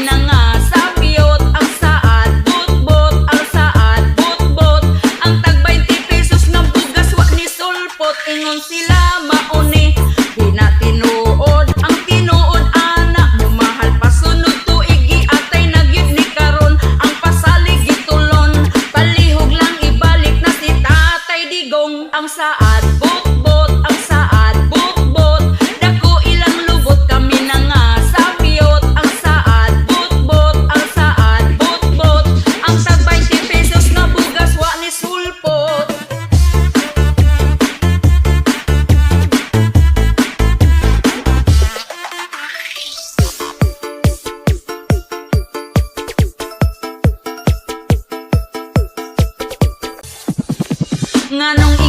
na nga sa piyot. Ang saad, bot-bot, ang saad, bot-bot. Ang tag 20 pesos nga bugas wa ni sulpot. Ingon sila mauni, di na tinuod. Ang tinuod ana, mumahal pa sunod tuig. Giatay na gyud ni karon, ang pasalig gitulon. Palihog lang ibalik na si Tatay Digong. Ang saad, bot-bot, ang saad, bot-bot. Dako ilang lubot kami na nga sa piyot. Ang saad, bot-bot, ang saad, bot-bot. Ang tag 20 pesos na bugas wa ni sulpot. Nganong